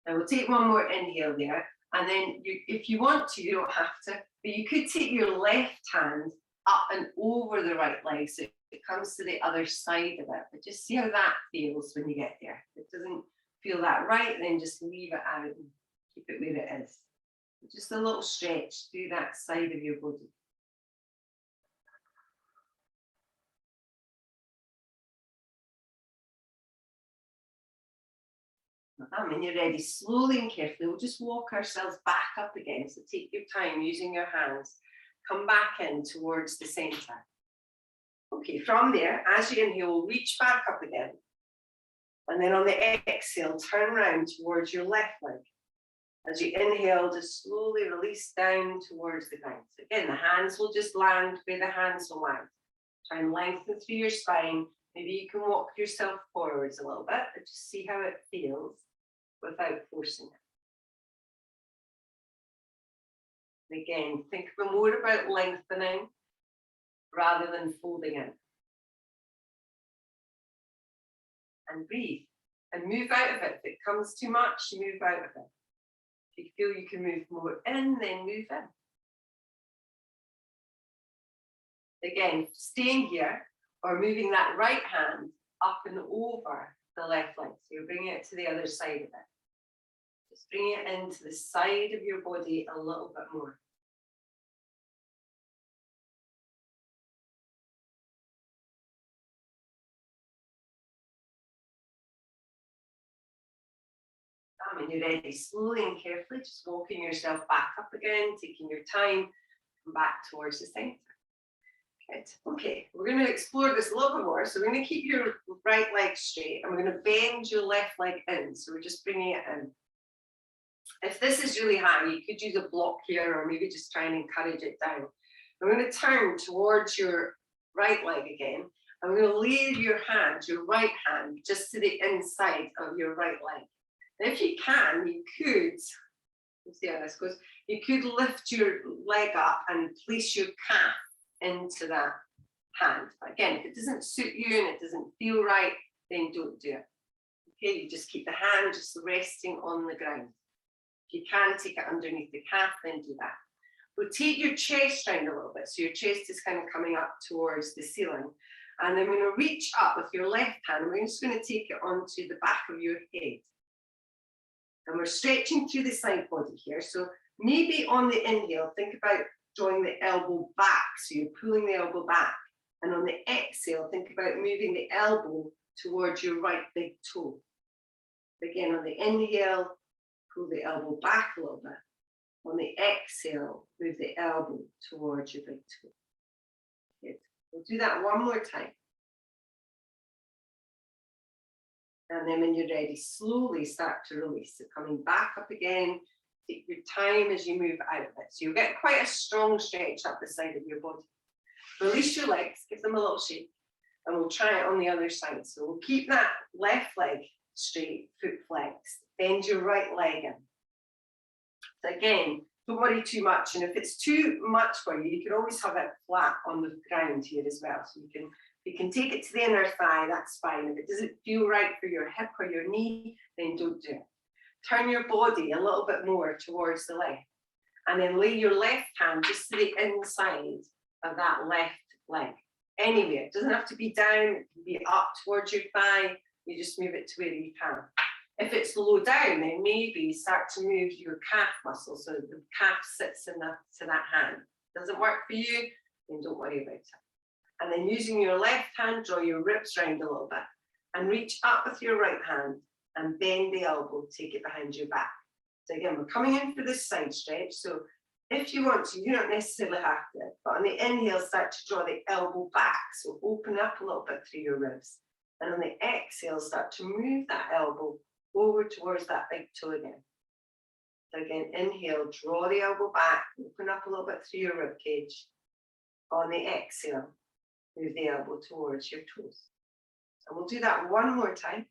Now we'll take one more inhale there. And then if you want to, you don't have to, but you could take your left hand up and over the right leg so it comes to the other side of it. But just see how that feels when you get there. If it doesn't feel that right, then just leave it out and keep it where it is. Just a little stretch through that side of your body. And when you're ready, slowly and carefully, we'll just walk ourselves back up again. So take your time using your hands. Come back in towards the center. Okay, from there, as you inhale, reach back up again. And then on the exhale, turn around towards your left leg. As you inhale, just slowly release down towards the ground. So again, the hands will just land where the hands will land. Try and lengthen through your spine. Maybe you can walk yourself forwards a little bit, but just see how it feels without forcing it. And again, think more about lengthening rather than folding in. And breathe and move out of it. If it comes too much, move out of it. If you feel you can move more in, then move in. Again, staying here or moving that right hand up and over the left leg. So you're bringing it to the other side of it. Just bring it into the side of your body a little bit more. When you're ready, slowly and carefully, just walking yourself back up again, taking your time, come back towards the center. Good. Okay, we're going to explore this a little bit more. So we're going to keep your right leg straight and we're going to bend your left leg in. So we're just bringing it in. If this is really high, you could use a block here or maybe just try and encourage it down. We're going to turn towards your right leg again. And we're going to leave your hand, your right hand, just to the inside of your right leg. And if you can, you could, let's see how this goes, you could lift your leg up and place your calf into that hand. But again, if it doesn't suit you and it doesn't feel right, then don't do it. Okay, you just keep the hand just resting on the ground. If you can take it underneath the calf, then do that. Rotate your chest round a little bit. So your chest is kind of coming up towards the ceiling. And then we're going to reach up with your left hand. And we're just going to take it onto the back of your head. And we're stretching through the side body here. So maybe on the inhale, think about drawing the elbow back. So you're pulling the elbow back. And on the exhale, think about moving the elbow towards your right big toe. Again, on the inhale, pull the elbow back a little bit. On the exhale, move the elbow towards your big toe. Good. We'll do that one more time. And then when you're ready, slowly start to release. So coming back up again, take your time as you move out of it. So you'll get quite a strong stretch up the side of your body. Release your legs, give them a little shake, and we'll try it on the other side. So we'll keep that left leg straight, foot flexed. Bend your right leg in. So again, don't worry too much. And if it's too much for you, you can always have it flat on the ground here as well. So you can take it to the inner thigh, that's fine. If it doesn't feel right for your hip or your knee, then don't do it. Turn your body a little bit more towards the left. And then lay your left hand just to the inside of that left leg. Anywhere. It doesn't have to be down, it can be up towards your thigh. You just move it to where you can. If it's low down, then maybe start to move your calf muscle so the calf sits to that hand. Doesn't work for you, then don't worry about it. And then using your left hand, draw your ribs round a little bit and reach up with your right hand and bend the elbow, take it behind your back. So again, we're coming in for this side stretch. So if you want to, you don't necessarily have to, but on the inhale, start to draw the elbow back. So open up a little bit through your ribs. And on the exhale, start to move that elbow over towards that big toe again. So again, inhale, draw the elbow back, open up a little bit through your rib cage. On the exhale, move the elbow towards your toes. And we'll do that one more time.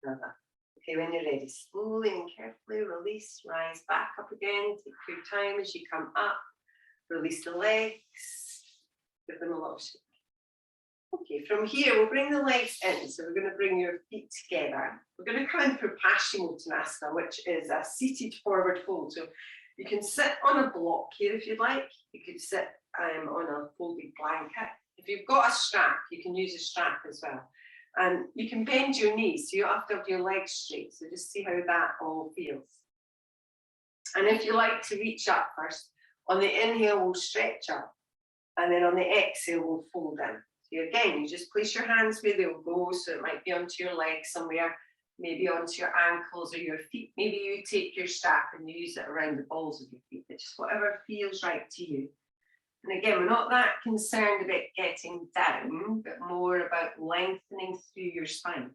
Another. Okay, when you're ready, slowly and carefully release, rise back up again. Take your time as you come up. Release the legs. Give them a little shake. Okay, from here, we'll bring the legs in. So we're going to bring your feet together. We're going to come for Paschimottanasana, which is a seated forward fold. So you can sit on a block here if you'd like. You could sit on a folded blanket. If you've got a strap, you can use a strap as well. And you can bend your knees, so you don't have to have your legs straight. So just see how that all feels. And if you like to reach up first, on the inhale, we'll stretch up. And then on the exhale, we'll fold in. So again, you just place your hands where they'll go. So it might be onto your legs somewhere, maybe onto your ankles or your feet. Maybe you take your strap and you use it around the balls of your feet. It's just whatever feels right to you. And again, we're not that concerned about getting down, but more about lengthening through your spine.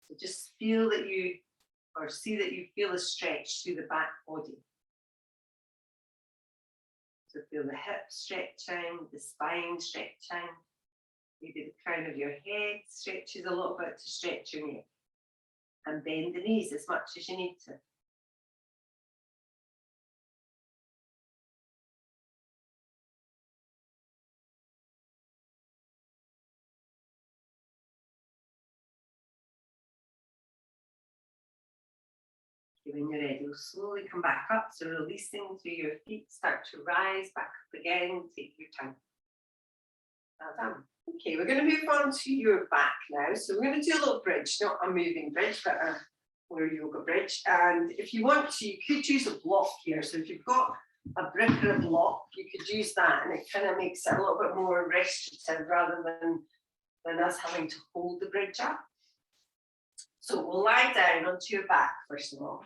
So just feel that you, or see that you feel a stretch through the back body. So feel the hips stretching, the spine stretching. Maybe the crown of your head stretches a little bit to stretch your neck. And bend the knees as much as you need to. When you're ready, we'll slowly come back up. So releasing through your feet, start to rise back up again. Take your time. Well done. Okay, we're going to move on to your back now. So we're going to do a little bridge, not a moving bridge, but a more yoga bridge. And if you want to, you could use a block here. So if you've got a brick or a block, you could use that, and it kind of makes it a little bit more restorative rather than us having to hold the bridge up. So we'll lie down onto your back first of all.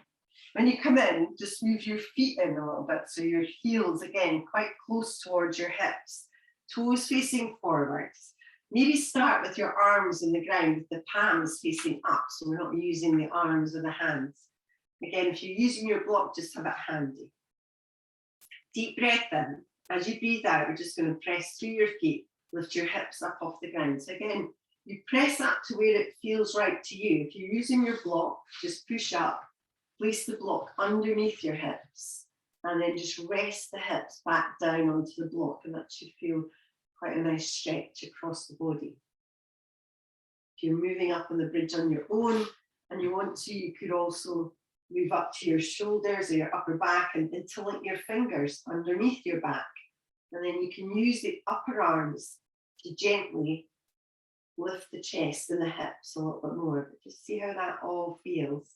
When you come in, just move your feet in a little bit. So your heels, again, quite close towards your hips. Toes facing forwards. Maybe start with your arms on the ground with the palms facing up. So we're not using the arms or the hands. Again, if you're using your block, just have it handy. Deep breath in. As you breathe out, we're just going to press through your feet. Lift your hips up off the ground. So again, you press up to where it feels right to you. If you're using your block, just push up. Place the block underneath your hips and then just rest the hips back down onto the block, and that should feel quite a nice stretch across the body. If you're moving up on the bridge on your own and you want to, you could also move up to your shoulders or your upper back and interlink your fingers underneath your back. And then you can use the upper arms to gently lift the chest and the hips a little bit more. But just see how that all feels.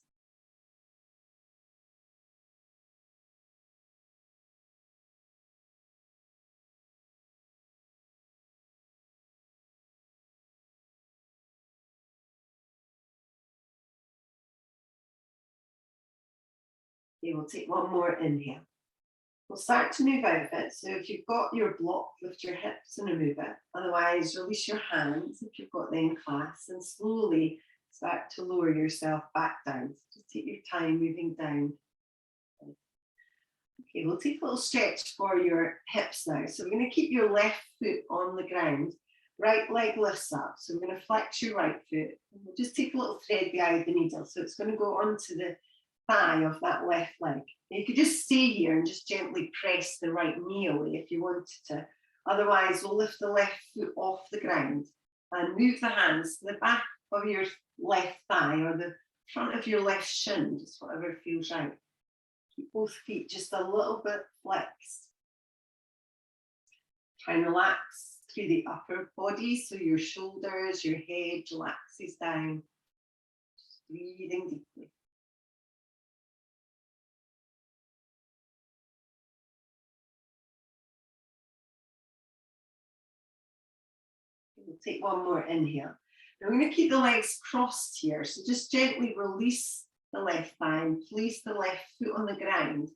Okay, we'll take one more inhale. We'll start to move out of it. So if you've got your block, lift your hips and remove it. Otherwise, release your hands if you've got them clasped, and slowly start to lower yourself back down. So just take your time moving down. Okay, we'll take a little stretch for your hips now. So we're going to keep your left foot on the ground. Right leg lifts up. So we're going to flex your right foot. And we'll just take a little thread behind the needle. So it's going to go onto the thigh of that left leg. And you could just stay here and just gently press the right knee away if you wanted to. Otherwise, we'll lift the left foot off the ground and move the hands to the back of your left thigh or the front of your left shin, just whatever feels right. Keep both feet just a little bit flexed. Try and relax through the upper body, so your shoulders, your head relaxes down. Just breathing deeply. We'll take one more inhale. Now we're going to keep the legs crossed here. So just gently release the left thigh and place the left foot on the ground.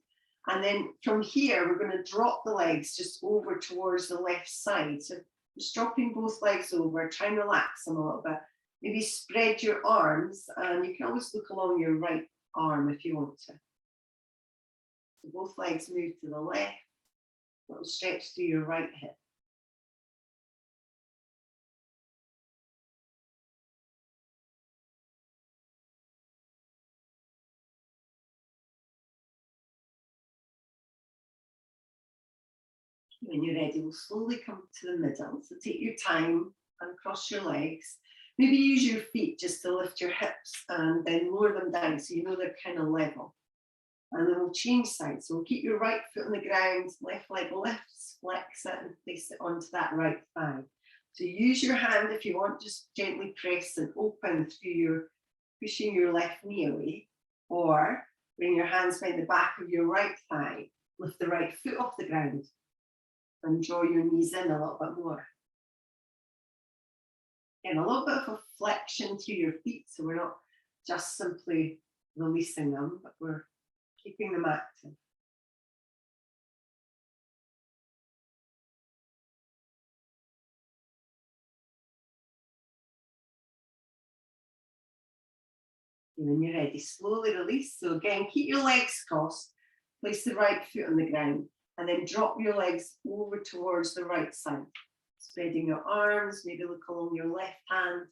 And then from here, we're going to drop the legs just over towards the left side. So just dropping both legs over, try and relax them a little bit. Maybe spread your arms, and you can always look along your right arm if you want to. So both legs move to the left. A little stretch through your right hip. When you're ready, we'll slowly come to the middle. So take your time and cross your legs. Maybe use your feet just to lift your hips and then lower them down so you know they're kind of level. And then we'll change sides. So we'll keep your right foot on the ground, left leg lifts, flex it and place it onto that right thigh. So use your hand if you want, just gently press and open through your, pushing your left knee away, or bring your hands behind the back of your right thigh, lift the right foot off the ground and draw your knees in a little bit more. And a little bit of a flexion through your feet, so we're not just simply releasing them, but we're keeping them active. And when you're ready, slowly release. So again, keep your legs crossed, place the right foot on the ground, and then drop your legs over towards the right side. Spreading your arms, maybe look along your left hand.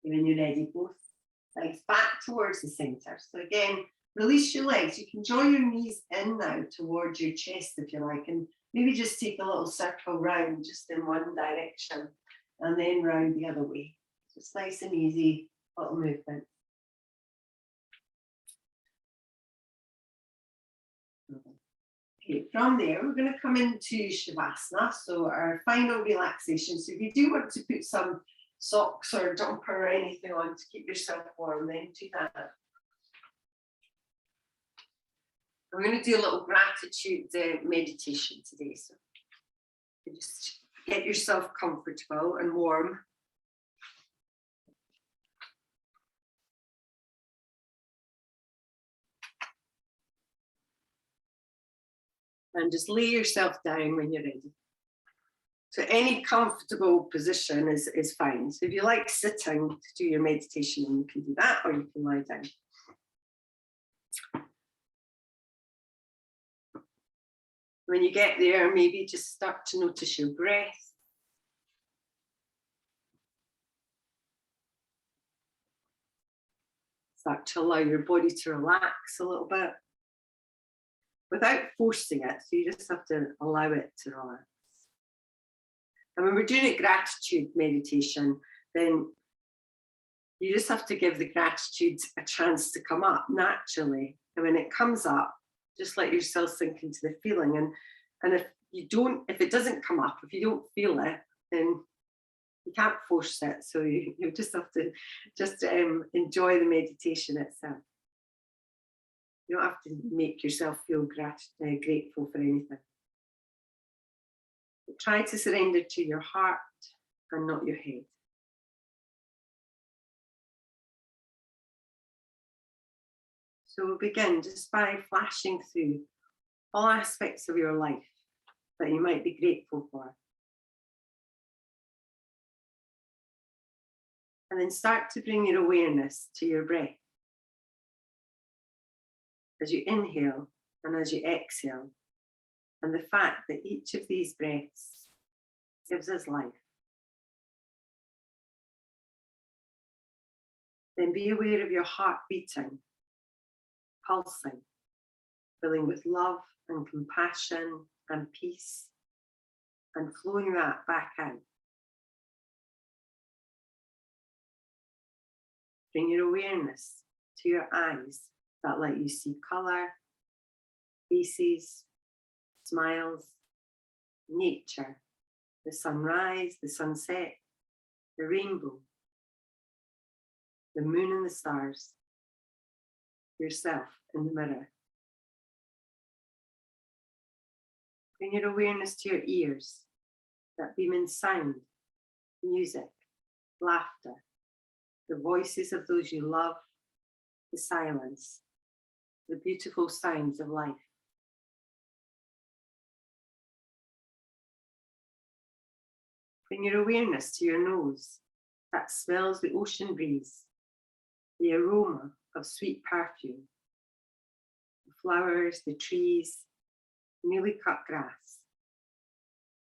And when you're ready, both legs back towards the center. So again, release your legs. You can draw your knees in now towards your chest if you like, and maybe just take a little circle round just in one direction and then round the other way. So it's nice and easy little movement. Okay, from there, we're going to come into Shavasana, so our final relaxation. So if you do want to put some socks or jumper or anything on to keep yourself warm, then do that. I'm going to do a little gratitude meditation today. So you just get yourself comfortable and warm. And just lay yourself down when you're ready. So any comfortable position is fine. So if you like sitting to do your meditation, then you can do that, or you can lie down. When you get there, maybe just start to notice your breath. Start to allow your body to relax a little bit without forcing it. So you just have to allow it to relax. And when we're doing a gratitude meditation, then you just have to give the gratitude a chance to come up naturally. And when it comes up, just let yourself sink into the feeling. And if it doesn't come up, if you don't feel it, then you can't force it. So you just have to enjoy the meditation itself. You don't have to make yourself feel grateful for anything. But try to surrender to your heart and not your head. So we'll begin just by flashing through all aspects of your life that you might be grateful for. And then start to bring your awareness to your breath. As you inhale and as you exhale, and the fact that each of these breaths gives us life. Then be aware of your heart beating, pulsing, filling with love and compassion and peace, and flowing that back out. Bring your awareness to your eyes that let you see colour, faces, smiles, nature, the sunrise, the sunset, the rainbow, the moon and the stars, yourself in the mirror. Bring your awareness to your ears that beam in sound, music, laughter, the voices of those you love, the silence, the beautiful sounds of life. Bring your awareness to your nose that smells the ocean breeze, the aroma of sweet perfume, the flowers, the trees, newly cut grass,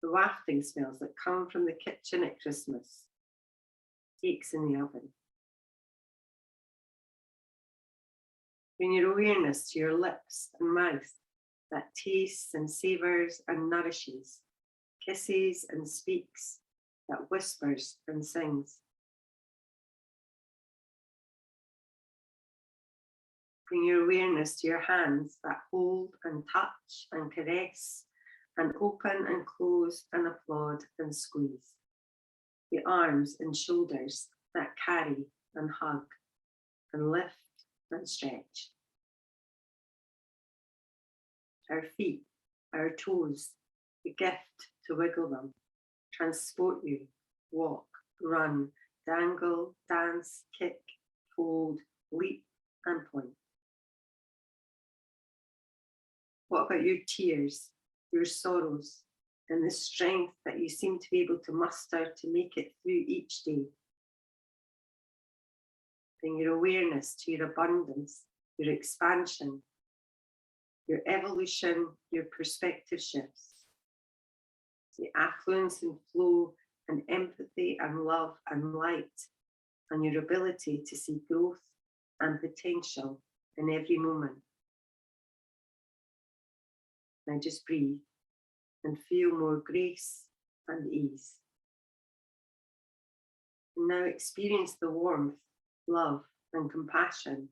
the wafting smells that come from the kitchen at Christmas, cakes in the oven. Bring your awareness to your lips and mouth that tastes and savors and nourishes, kisses and speaks, that whispers and sings. Bring your awareness to your hands that hold and touch and caress and open and close and applaud and squeeze. The arms and shoulders that carry and hug and lift and stretch. Our feet, our toes, the gift to wiggle them, transport you, walk, run, dangle, dance, kick, fold, leap, and point. What about your tears, your sorrows, and the strength that you seem to be able to muster to make it through each day? Bring your awareness to your abundance, your expansion, your evolution, your perspective shifts, the affluence and flow and empathy and love and light, and your ability to see growth and potential in every moment. Now just breathe and feel more grace and ease. And now experience the warmth, love, and compassion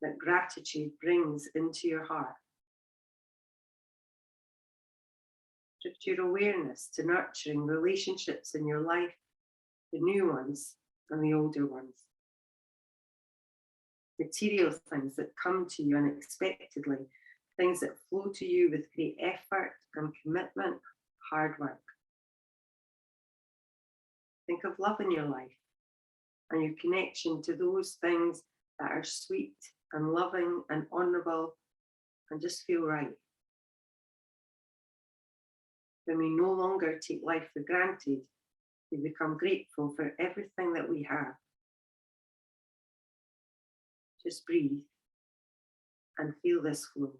that gratitude brings into your heart. Shift your awareness to nurturing relationships in your life, the new ones and the older ones. Material things that come to you unexpectedly, things that flow to you with great effort and commitment, hard work. Think of love in your life and your connection to those things that are sweet and loving and honourable and just feel right. When we no longer take life for granted, we become grateful for everything that we have. Just breathe and feel this flow.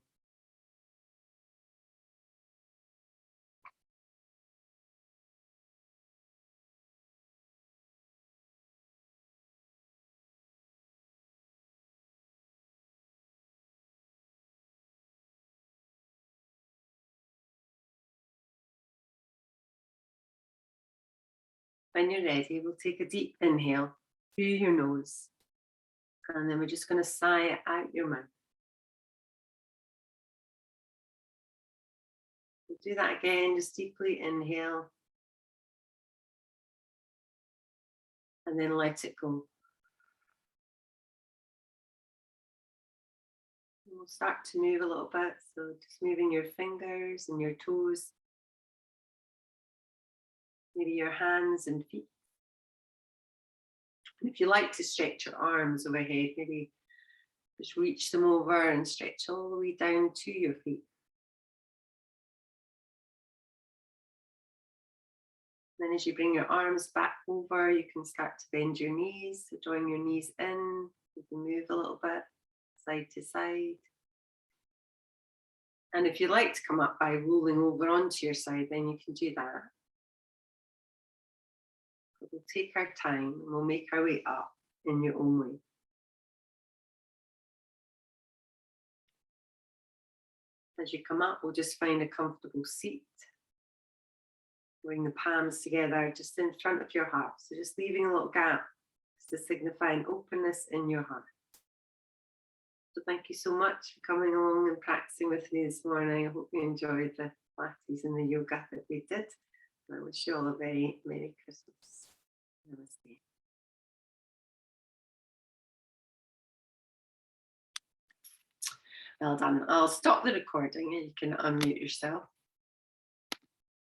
When you're ready, we'll take a deep inhale through your nose, and then we're just going to sigh it out your mouth. We'll do that again, just deeply inhale, and then let it go. And we'll start to move a little bit, so just moving your fingers and your toes, maybe your hands and feet. And if you like to stretch your arms overhead, maybe just reach them over and stretch all the way down to your feet. Then as you bring your arms back over, you can start to bend your knees. So drawing your knees in, you can move a little bit side to side. And if you like to come up by rolling over onto your side, then you can do that. But we'll take our time and we'll make our way up in your own way. As you come up, we'll just find a comfortable seat. Bring the palms together just in front of your heart. So just leaving a little gap to signify an openness in your heart. So thank you so much for coming along and practicing with me this morning. I hope you enjoyed the Pilates and the yoga that we did. And I wish you all a very Merry Christmas. Namaste. Well done. I'll stop the recording and you can unmute yourself.